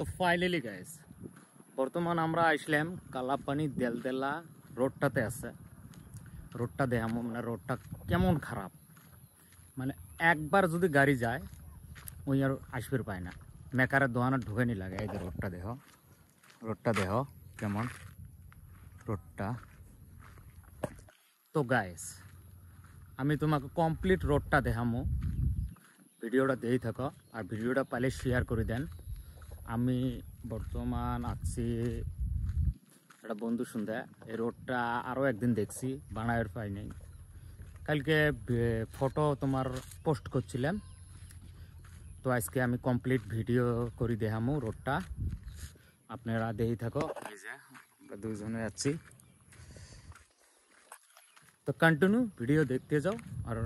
তো finally guys বর্তমান আমরা আসলাম কালাপানি দেলদেলা রোডটাতে আছে। রোডটা দেখামো, মানে রোডটা কেমন খারাপ, মানে একবার যদি গাড়ি যায় ওই আর আসবে পায় না। মেকারের দোকানে ঢুকে নি লাগে। এই যে রোডটা দেখো কেমন রোডটা। তো গাইস আমি তোমাকে কমপ্লিট রোডটা দেখামো, ভিডিওটা দেখেই থাকো আর ভিডিওটা পাইলে শেয়ার করে দেন। আমি বর্তমান আছি একটা বন্ধু সন্ধ্যা। এই রোডটা আরও একদিন দেখছি, বানায়ের পাই নাই। কালকে ফটো তোমার পোস্ট করছিলাম, তো আজকে আমি কমপ্লিট ভিডিও করে দেখামো রোডটা, আপনারা দেখেই থাকো। এই যে আমরা দুজনে যাচ্ছি, तो कंटिन्यू वीडियो देखते जाओ और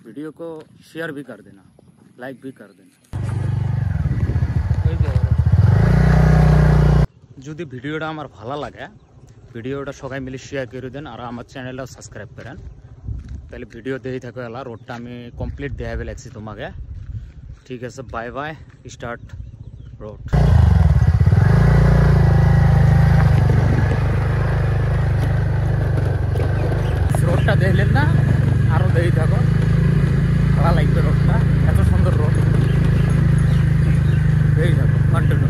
वीडियो को शेयर भी कर देना, लाइक भी कर देना। যদি ভিডিওটা আমার ভালো লাগে ভিডিওটা সবাই মিলে শেয়ার করে দেন আর আমার চ্যানেলটা সাবস্ক্রাইব করেন। তাহলে ভিডিও দেখে থাকো। এলা রোডটা আমি কমপ্লিট দেখাবে লাগছি তোমাকে। ঠিক আছে, বাই বাই, স্টার্ট রোড। রোডটা দেখলেন না, আরও দেখে থাকো, ভালো লাগবে। রোডটা এত সুন্দর রোড, দেখে থাকো কন্টিনিউ।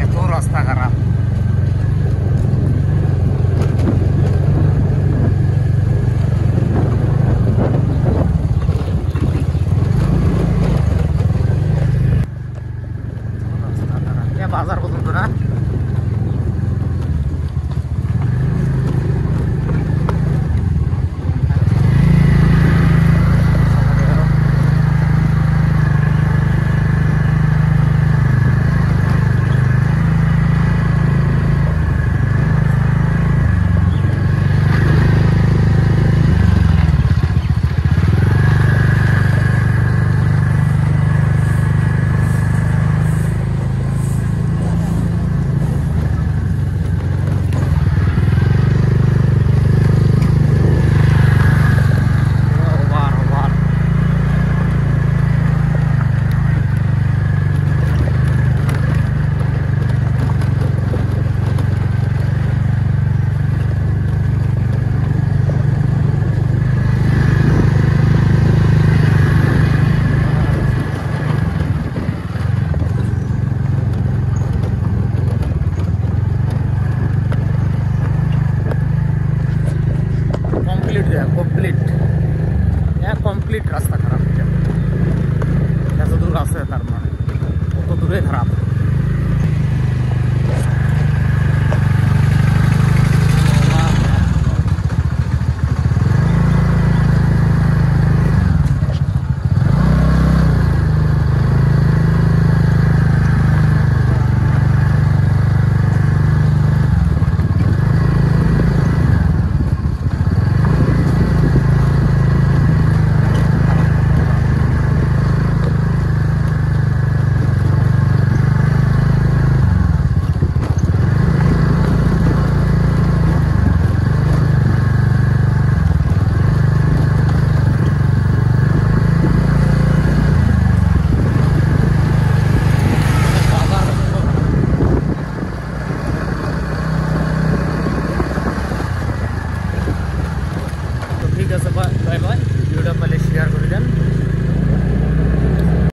এত রাস্তা খারাপ, বাজার পর্যন্ত না। কমপ্লিট রাস্তা খারাপ, এত দূর আছে তার মানে কত দূরে খারাপ। ঠিক আছে, বাই বাই, ভিডিওটা পেলে